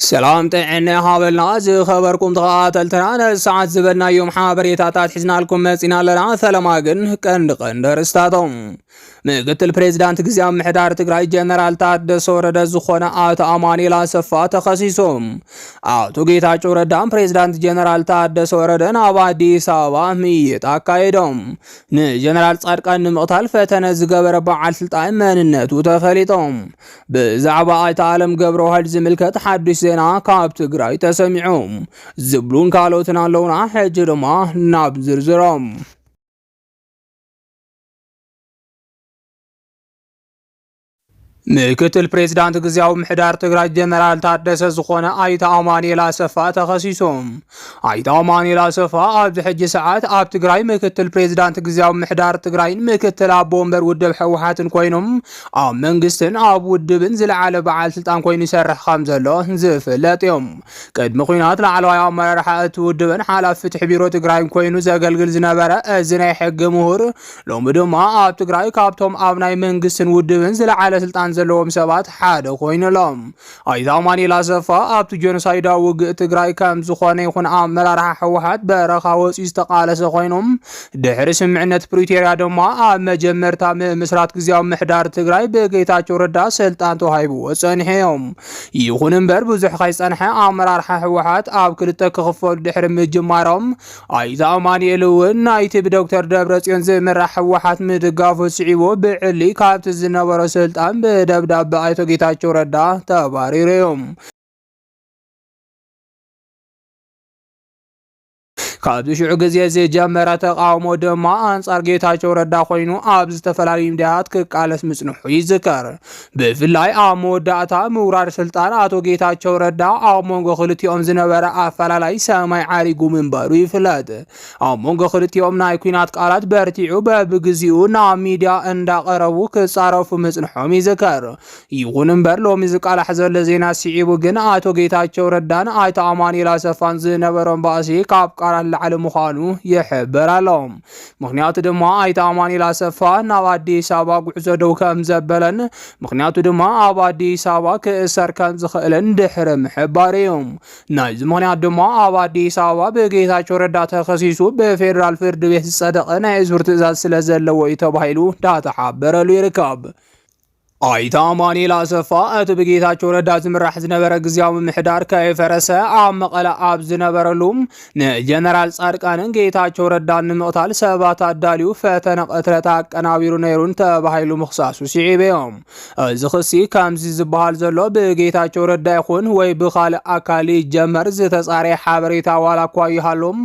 سلام طعنا هابلنا زي خبركم تقاتلتنا الساعات زبلنا يوم حابريتاتات حزنا لكم مسينا لنا ثلماقن كند رستاتهم ምክትል ፕሬዝዳንት ግዚያዊ ምሕዳር ትግራይ ጀነራል ታደሰ ወረደ ዝኾነ አቶ አማኑኤል አሰፋ ተኸሲሶም አቶ ጌታቸው ረዳም ፕሬዝዳንት ጀነራል ታደሰ ወረደን ኣብ አዲስ አበባ ምይይጥ አካሂዶም ንጀነራል ጻድቃን ንምቕታል ፈተነ ዝገበረ በዓል ስልጣን መንነቱ ተፈሊጦም ብዛዕባ አቶ ዓለም ገብረዋህድ ዝምልከት ሓዱሽ ዜና ካብ ትግራይ ተሰሚዖም ዝብሉን ካልኦትን ኣለውና ሕጂ ድማ ናብ ዝርዝሮም ምክትል ፕሬዝዳንት ግዚያዊ ምሕዳር ትግራይ ጀነራል ታደሰ ዝኾነ አይተ አማኑኤል አሰፋ ተኸሲሶም አይተ አማኑኤል አሰፋ ኣብ ሕጂ ሰዓት ኣብ ትግራይ ምክትል ፕሬዝዳንት ግዚያዊ ምሕዳር ትግራይን ምክትል ኣቦ ወንበር ውድብ ሕወሓትን ኮይኖም ኣብ መንግስትን ኣብ ውድብን ዝለዓለ በዓል ስልጣን ኮይኑ ይሰርሕ ከም ዘሎ ዝፍለጥ እዮም ቅድሚ ኩናት ላዕለዋይ ኣመራርሓ እቲ ውድብን ሓላፊ ፍትሒ ቢሮ ትግራይ ኮይኑ ዘገልግል ዝነበረ እዚ ናይ ሕጊ ምሁር ሎሚ ድማ ኣብ ትግራይ ካብቶም ኣብ ናይ መንግስትን ውድብን ዝለዓለ ስልጣን ዘለዎም ሰባት ሓደ ኮይኖሎም አይተ አማኑኤል አሰፋ ኣብቲ ጆኖሳይዳዊ ውግእ ትግራይ ከም ዝኾነ ይኹን ኣመራርሓ ሕወሓት በረኻ ወፂኡ ዝተቃለሰ ኮይኖም ድሕሪ ስምምዕነት ፕሪቶሪያ ድማ ኣብ መጀመርታ ምምስራት ግዚያዊ ምሕዳር ትግራይ ብጌታቸው ረዳ ስልጣን ተዋሂብዎ ፀኒሖም ይኹን እምበር ብዙሕ ከይፀንሐ ኣመራርሓ ሕወሓት ኣብ ክልተ ክኽፈሉ ድሕሪ ምጅማሮም አይተ አማኑኤል እውን ናይቲ ብዶክተር ደብረጽዮን ዝምራሕ ሕወሓት ምድጋፉ ስዒቦ ብዕሊ ካብቲ ዝነበረ ስልጣን ደብዳቤ አይቶ ጌታቸው ረዳ ተባሪሮም ካብዚ ሽዑ ግዜ ዝጀመረ ተቃውሞ ድማ አንጻር ጌታቸው ረዳ ኮይኑ ኣብ ዝተፈላለዩ ሚድያት ክቃለስ ምጽንሑ ይዝከር ብፍላይ ኣብ መወዳእታ ምውራር ስልጣን አቶ ጌታቸው ረዳ ኣብ መንጎ ክልቲኦም ዝነበረ ኣፈላላይ ሰማይ ዓሪጉ ምንባሩ ይፍለጥ ኣብ መንጎ ክልቲኦም ናይ ኩናት ቃላት በርቲዑ በብግዚኡ ናብ ሚድያ እንዳቀረቡ ክጻረፉ ምጽንሖም ይዝከር ይኹን እምበር ሎሚ ዝቃላሕ ዘሎ ዜና ስዒቡ ግን አቶ ጌታቸው ረዳን አይተ አማኑኤል አሰፋን ዝነበሮም ባእሲ ካብ ቃላት ላዕለ ምዃኑ ይሕበራሎም ምክንያቱ ድማ አይተ አማኑኤል አሰፋ ናብ አዲስ አበባ ጉዕዞ ደው ከም ዘበለን ምክንያቱ ድማ ኣብ አዲስ አበባ ክእሰር ከም ዝኽእልን ድሕሪ ምሕባር እዮም ናይዚ ምክንያት ድማ ኣብ አዲስ አበባ ብጌታቸው ረዳ ተኸሲሱ ብፌደራል ፍርድ ቤት ዝጸደቐ ናይ እስር ትእዛዝ ስለ ዘለዎ እዩ ተባሂሉ ዳተሓበረሉ ይርከብ አይተ አማኑኤል አሰፋ እቲ ብጌታቸው ረዳ ዝምራሕ ዝነበረ ግዚያዊ ምሕዳር ከይፈረሰ ኣብ መቐለ ኣብ ዝነበረሉ ንጀነራል ጻድቃንን ጌታቸው ረዳን ንምቕታል ሰባት ኣዳልዩ ፈተነ ቀትረት ኣቀናቢሩ ነይሩን ተባሂሉ ምኽሳሱ ስዒቦም እዚ ክሲ ከምዚ ዝበሃል ዘሎ ብጌታቸው ረዳ ይኹን ወይ ብኻልእ ኣካል ይጀመር ዝተጻረየ ሓበሬታ ዋላ እኳ ይሃሎም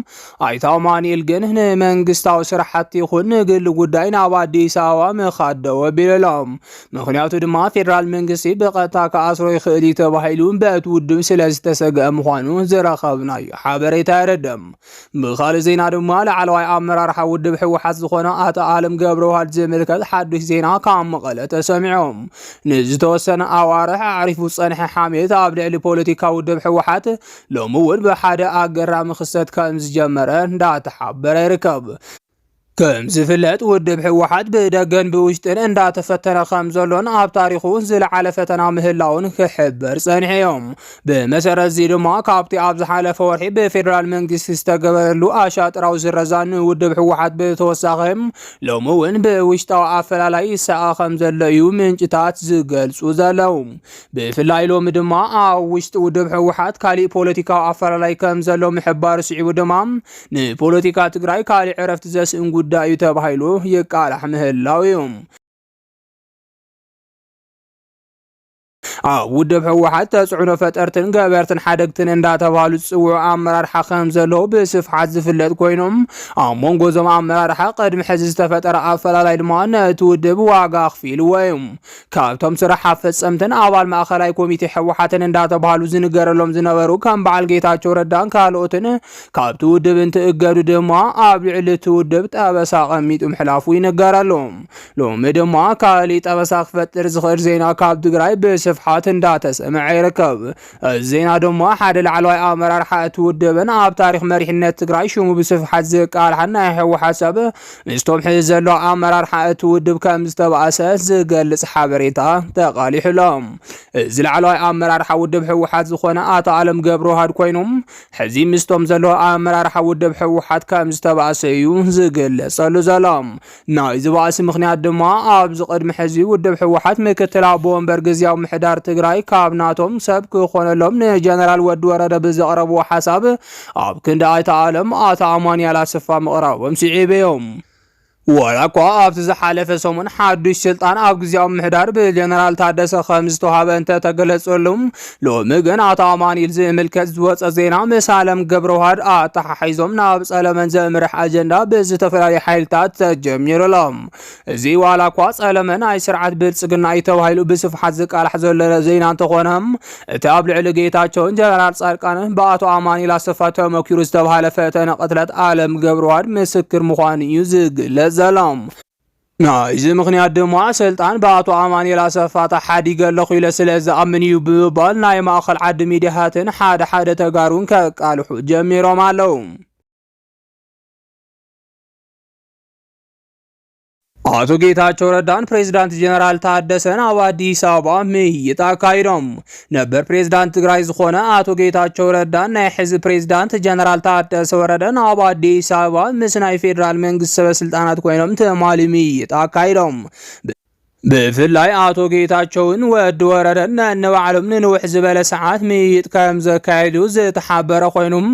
አይተ አማኑኤል ግን ንመንግስታዊ ስራሕቲ ይኹን ንግሊ ጉዳይ ናብ ኣዲስ ኣበባ ምኻድ ደው ኣቢሎም ምክንያቱ ድማ ፌደራል መንግስቲ ብቐጥታ ከኣስሮ ይኽእል ተባሂሉ በእቲ ውድብ ስለዝተሰግአ ምዃኑ ዝረኸብናዩ ሓበሬታ የረድም ብኻልእ ዜና ድማ ላዕለዋይ ኣመራርሓ ውድብ ሕወሓት ዝኾነ አቶ ዓለም ገብረዋህድ ዝምልከት ሓዱሽ ዜና ካብ መቐለ ተሰሚዖም ንዝተወሰነ ኣዋርሕ ኣዕሪፉ ዝጸንሐ ሓሜት ኣብ ልዕሊ ፖለቲካ ውድብ ሕወሓት ሎሚ እውን ብሓደ ኣገራሚ ክስተት ከም ዝጀመረ እንዳተሓበረ ይርከብ ከም ዝፍለጥ ውድብ ሕወሓት ብደገን ብውሽጥን እንዳተፈተነ ከም ዘሎን ኣብ ታሪኹ ዝለዓለ ፈተና ምህላውን ክሕበር ጸኒሖም ብመሰረት እዚ ድማ ካብቲ ኣብ ዝሓለፈ ወርሒ ብፌደራል መንግስቲ ዝተገበረሉ ኣሻጥራዊ ዝረዛን ውድብ ሕወሓት ብተወሳኺም ሎሚ እውን ብውሽጣዊ ኣፈላላይ ይሰኣ ከም ዘሎ እዩ ምንጭታት ዝገልጹ ዘለው ብፍላይ ሎሚ ድማ ኣብ ውሽጢ ውድብ ሕወሓት ካሊእ ፖለቲካዊ ኣፈላላይ ከም ዘሎ ምሕባር ስዒቡ ድማ ንፖለቲካ ትግራይ ካሊእ ዕረፍቲ ዘስእን ጉዳዩ ተባሂሉ ይቃላሕ ምህላው እዩ ውድብ ሕወሓት ተጽዕኖ ፈጠርትን ገበርትን ሓደግትን እንዳተባሃሉ ዝጽውዑ ኣመራርሓ ከም ዘለዎ ብስፍሓት ዝፍለጥ ኮይኖም ኣብ መንጎ ዞም ኣመራርሓ ቅድሚ ሕዚ ዝተፈጠረ ኣፈላላይ ድማ ነቲ ውድብ ዋጋ ኣኽፊልዎ እዩ ካብቶም ስራሕ ኣፈጸምትን ኣባል ማእኸላይ ኮሚቴ ሕወሓትን እንዳተባሃሉ ዝንገረሎም ዝነበሩ ከም በዓል ጌታቸው ረዳን ካልኦትን ካብቲ ውድብ እንትእገዱ ድማ ኣብ ልዕሊ እቲ ውድብ ጠበሳ ቀሚጡ ምሕላፉ ይነገረሎም ሎሚ ድማ ካሊእ ጠበሳ ክፈጥር ዝኽእል ዜና ካብ ትግራይ ብስፍሓት ሕወሓት እንዳተሰምዐ ይርከብ ዜና ድማ ሓደ ላዕለዋይ ኣመራርሓ እቲ ውድብን ኣብ ታሪኽ መሪሕነት ትግራይ ሽሙ ብስፍሓት ዝቃልሓ ናይ ሕወሓት ሰብ ምስቶም ሕዚ ዘሎ ኣመራርሓ እቲ ውድብ ከም ዝተባእሰ ዝገልጽ ሓበሬታ ተቃሊሑሎም እዚ ላዕለዋይ ኣመራርሓ ውድብ ሕወሓት ዝኾነ ኣቶ ዓለም ገብረዋህድ ኮይኖም ሕዚ ምስቶም ዘሎ ኣመራርሓ ውድብ ሕወሓት ከም ዝተባእሰ እዩ ዝገልጸሉ ዘሎ ናይ ዝባእሲ ምኽንያት ድማ ኣብዚ ቅድሚ ሕዚ ውድብ ሕወሓት ምክትል ኣቦ ወንበር ግዚያዊ ምሕዳር ትግራይ ካብ ናቶም ሰብ ክኾነሎም ንጀነራል ወዲ ወረደ ብዘቕረብዎ ሓሳብ ኣብ ክንዲ ኣይተ ዓለም ኣቶ ኣማንያል ኣሰፋ ምቕራቦም ስዒበዮም ወላ እኳ ኣብቲ ዝሓለፈ ሰሙን ሓዱሽ ስልጣን ኣብ ግዚያዊ ምሕዳር ብጀነራል ታደሰ ከም ዝተዋሃበ እንተተገለጸሎም ሎሚ ግን ኣቶ ኣማንያል ዝምልከት ዝወፀ ዜና ምስ ዓለም ገብረዋህድ ኣተሓሒዞም ናብ ጸለመን ዘምርሕ ኣጀንዳ ብዝተፈላለዩ ሓይልታት ተጀሚሩሎም እዚ ዋላ እኳ ጸለመን ናይ ስርዓት ብልጽግና ተባሂሉ ብስፍሓት ዝቃልሕ ዘሎ ዜና እንተኾነም እቲ ኣብ ልዕሊ ጌታቸውን ጀነራል ጻድቃንን ብኣቶ ኣማንያል ኣሰፋ ተመኪሩ ዝተባሃለ ፈተነ ቅትለት ዓለም ገብረዋህድ ምስክር ምዃኑ እዩ ዝግለጽ ዘሎም ናይዚ ምኽንያት ድማ ስልጣን በአቶ አማኑኤል አሰፋ ተሓዲገ ለኹ ኢለ ስለ ዝኣምን እዩ ብባል ናይ ማእኸል ዓዲ ሚድያታትን ሓደ ተጋሩን ከቃልሑ ጀሚሮም ኣለው። አቶ ጌታቸው ረዳን ፕሬዝዳንት ጀነራል ታደሰን ኣብ አዲስ አበባ ምይይጥ አካሂዶም ነበር። ፕሬዝዳንት ትግራይ ዝኾነ አቶ ጌታቸው ረዳን ናይ ሕዝብ ፕሬዝዳንት ጀነራል ታደሰ ወረደን ኣብ አዲስ አበባ ምስ ናይ ፌደራል መንግስት ሰበስልጣናት ኮይኖም ትማሊ ምይይጥ አካሂዶም። ብፍላይ አቶ ጌታቸውን ወዲ ወረደን ነባዕሎም ንንውሕ ዝበለ ሰዓት ምይይጥ ከም ዘካይዱ ዝተሓበረ ኮይኖም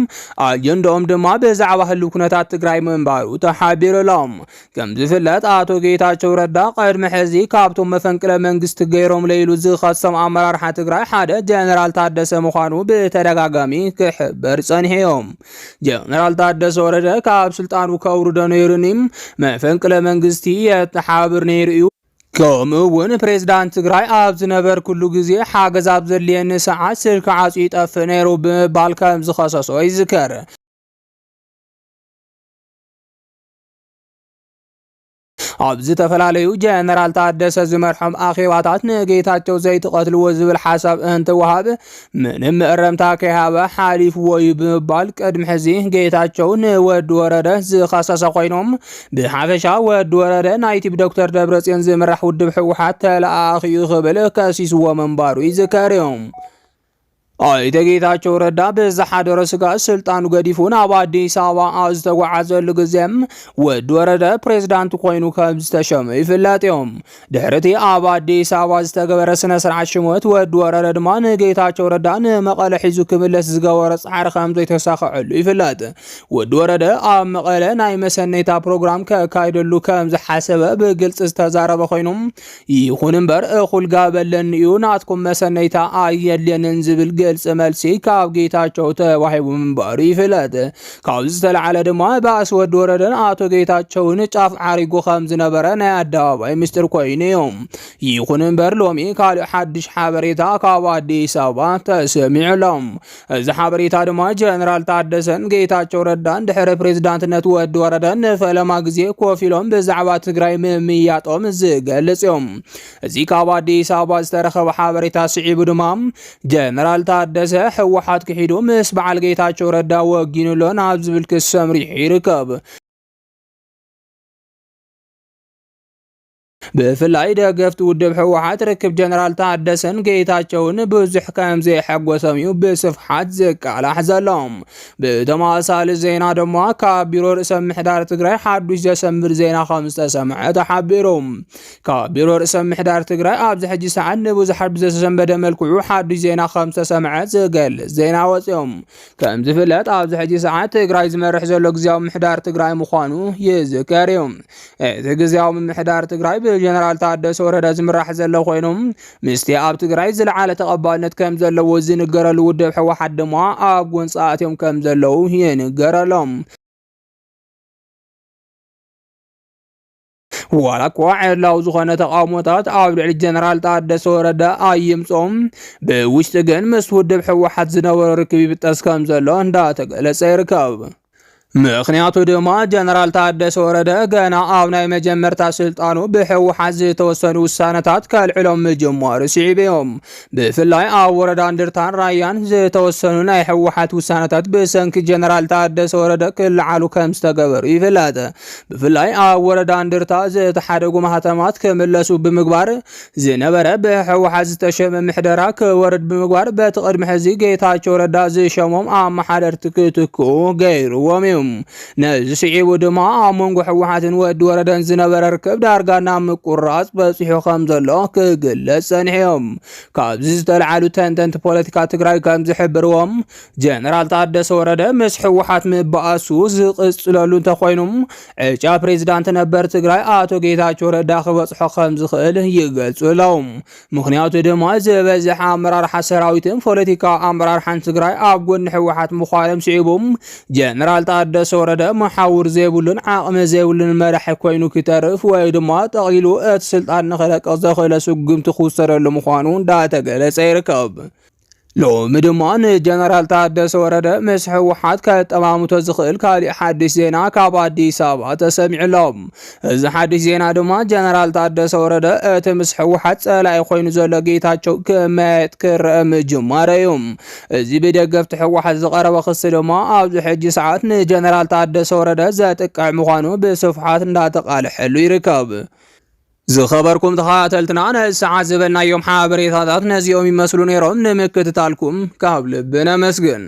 አጀንዳኦም ድማ ብዛዕባ ህልው ኩነታት ትግራይ ምንባሩ ተሓቢሩሎም። ከም ዝፍለጥ አቶ ጌታቸው ረዳ ቀድሚ ሕዚ ካብቶም መፈንቅለ መንግስት ገይሮም ለይሉ ዝኸሰም ኣመራርሓ ትግራይ ሓደ ጀነራል ታደሰ ምዃኑ ብተደጋጋሚ ክሕበር ጸኒሖም። ጀነራል ታደሰ ወረደ ካብ ስልጣኑ ከውርዶ ነይሩኒ መፈንቅለ መንግስቲ የተሓብር ነይሩ እዩ ከምኡውን ፕሬዝዳንት ትግራይ ኣብ ዝነበር ኩሉ ግዜ ሓገዝ ኣብ ዘድልየኒ ሰዓት ስልኪ ዓፅዩ ይጠፍእ ነይሩ ብምባል ከም ዝኸሰሶ ይዝከር። ኣብ ዝተፈላለዩ ጀነራል ታደሰ ዝመርሖም ኣኼባታት ንጌታቸው ዘይተቐትልዎ ዝብል ሓሳብ እንትወሃብ ምንም ምእረምታ ከይሃበ ሓሊፍዎ እዩ ብምባል ቅድሚ ሕዚ ጌታቸው ንወዲ ወረደ ዝኸሰሰ ኮይኖም ብሓፈሻ ወዲ ወረደ ናይቲ ብዶክተር ደብረጽዮን ዝምራሕ ውድብ ሕወሓት ተለኣኺዩ ክብል ከሲስዎ ምንባሩ ይዝከር እዮም። አይተ ጌታቸው ረዳ በዛሓደረ ስጋት ስልጣኑ ገዲፉን ኣብ አዲስ አበባ ኣብ ዝተጓዓዘሉ ግዜም ወዲ ወረደ ፕሬዝዳንት ኮይኑ ከም ዝተሸመ ይፍለጥ እዮም። ድሕርቲ ኣብ አዲስ አበባ ዝተገበረ ስነ ስርዓት ሽሞት ወዲ ወረደ ድማ ንጌታቸው ረዳ ንመቐለ ሒዙ ክምለስ ዝገበረ ጻዕሪ ከም ዘይተሳኽዐሉ ይፍለጥ። ወዲ ወረደ ኣብ መቐለ ናይ መሰነይታ ፕሮግራም ከካይደሉ ከም ዝሓሰበ ብግልጽ ዝተዛረበ ኮይኖም ይኹን እምበር እኹል ጋበለኒ እዩ ናትኩም መሰነይታ ኣየድልየንን ዝብል ግልጽ መልሲ ካብ ጌታቸው ተዋሂቡ ምንባሩ ይፍለጥ። ካብ ዝተለዓለ ድማ ባእሲ ወዲ ወረደን አቶ ጌታቸውን ጫፍ ዓሪጉ ከም ዝነበረ ናይ ኣደባባይ ምስጢር ኮይኑ እዮም። ይኹን እምበር ሎሚ ካልእ ሓድሽ ሓበሬታ ካብ አዲስ አበባ ተሰሚዑሎም። እዚ ሓበሬታ ድማ ጀነራል ታደሰን ጌታቸው ረዳን ድሕሪ ፕሬዝዳንትነት ወዲ ወረደን ንፈለማ ግዜ ኮፍ ኢሎም ብዛዕባ ትግራይ ምምያጦም ዝገልጽ እዮም። እዚ ካብ አዲስ አበባ ዝተረኸበ ሓበሬታ ስዒቡ ድማ ጀነራል ታደሰ ሕወሓት ክሒዱ ምስ በዓል ጌታቸው ረዳ ወጊኑሎ ናብ ዝብል ክስ ሰምሪሑ ይርከብ። ብፍላይ ደገፍቲ ውድብ ሕወሓት ርክብ ጀነራል ታደሰን ጌታቸውን ብዙሕ ከም ዘይሐጎሶም እዩ ብስፍሓት ዝቃላሕ ዘሎም። ብተመሳሳሊ ዜና ድማ ካብ ቢሮ ርእሰ ምሕዳር ትግራይ ሓዱሽ ዘሰምር ዜና ከም ዝተሰምዐ ተሓቢሮም። ካብ ቢሮ ርእሰ ምሕዳር ትግራይ ኣብዚ ሕጂ ሰዓት ንብዙሓት ብዘተሰንበደ መልክዑ ሓዱሽ ዜና ከም ዝተሰምዐ ዝገልጽ ዜና ወፂኦም። ከም ዝፍለጥ ኣብዚ ሕጂ ሰዓት ትግራይ ዝመርሕ ዘሎ ግዚያዊ ምሕዳር ትግራይ ምዃኑ ይዝከር እዩ። እቲ ግዚያዊ ምሕዳር ትግራይ ጀነራል ታደሰ ወረደ ዝምራሕ ዘሎ ኮይኖም ምስቲ ኣብ ትግራይ ዝለዓለ ተቐባልነት ከም ዘለዎ ዝንገረሉ ውድብ ሕወሓት ድማ ኣብ ጎንፃኣትዮም ከም ዘለው ይንገረሎም። ዋላ እኳ ዕላው ዝኾነ ተቃውሞታት ኣብ ልዕሊ ጀነራል ታደሰ ወረደ ኣይምጾም ብውሽጢ ግን ምስ ውድብ ሕወሓት ዝነበረ ርክብ ይብጠስ ከም ዘሎ እንዳተገለጸ ይርከብ። ምክንያቱ ድማ ጀነራል ታደሰ ወረደ ገና ኣብ ናይ መጀመርታ ስልጣኑ ብሕወሓት ዝተወሰኑ ውሳነታት ከልዕሎም ምጅማሩ ስዒቦም ብፍላይ ኣብ ወረዳ እንድርታን ራያን ዝተወሰኑ ናይ ሕወሓት ውሳነታት ብሰንኪ ጀነራል ታደሰ ወረደ ክልዓሉ ከም ዝተገበሩ ይፍለጥ። ብፍላይ ኣብ ወረዳ እንድርታ ዝተሓደጉ ማህተማት ክምለሱ ብምግባር ዝነበረ ብሕወሓት ዝተሸመ ምሕደራ ክወርድ ብምግባር በቲ ቅድሚ ሕዚ ጌታቸው ረዳ ዝሸሞም ኣመሓደርቲ ክትክኡ ገይሩዎም እዩ። ነዚ ስዒቡ ድማ ኣብ መንጎ ሕወሓትን ወዲ ወረደን ዝነበረ ርክብ ዳርጋና ምቁራፅ በፂሑ ከም ዘሎ ክግለጽ ፀኒሖም። ካብዚ ዝተለዓሉ ተንተንቲ ፖለቲካ ትግራይ ከም ዝሕብርዎም ጀነራል ታደሰ ወረደ ምስ ሕወሓት ምባኣሱ ዝቕፅለሉ እንተኮይኑ ዕጫ ፕሬዝዳንት ነበር ትግራይ አቶ ጌታቸው ረዳ ክበፅሖ ከም ዝኽእል ይገልጹ ኣለው። ምክንያቱ ድማ ዝበዝሐ ኣመራርሓ ሰራዊትን ፖለቲካ ኣመራርሓን ትግራይ ኣብ ጎኒ ሕወሓት ምዃኖም ስዒቦም ጀነራል ታደሰ ወረደ መሓውር ዘይብሉን ዓቕሚ ዘይብሉን መራሒ ኮይኑ ክተርፍ ወይ ድማ ጠቕሊሉ እቲ ስልጣን ንኽለቅቕ ዘኽእለ ስጉምቲ ክውሰደሉ ምዃኑ እንዳተገለጸ ይርከብ። ሎሚ ድማ ንጀነራል ታደሰ ወረደ ምስ ሕወሓት ከጠማምቶ ዝኽእል ካሊእ ሓድሽ ዜና ካብ ኣዲስ ኣበባ ተሰሚዑሎም። እዚ ሓድሽ ዜና ድማ ጀነራል ታደሰ ወረደ እቲ ምስ ሕወሓት ጸላኢ ኮይኑ ዘሎ ጌታቸው ክመያየጥ ክርአ ምጅማር እዩ። እዚ ብደገፍቲ ሕወሓት ዝቐረበ ክሲ ድማ ኣብዚ ሕጂ ሰዓት ንጀነራል ታደሰ ወረደ ዘጥቅዕ ምዃኑ ብስፍሓት እንዳተቃልሐሉ ይርከብ። ዝኸበርኩም ተኸታተልትና ነዚ ሰዓት ዝበልናዮም ሓበሬታታት ነዚኦም ይመስሉ ነይሮም። ንምክትታልኩም ካብ ልቢ ነመስግን።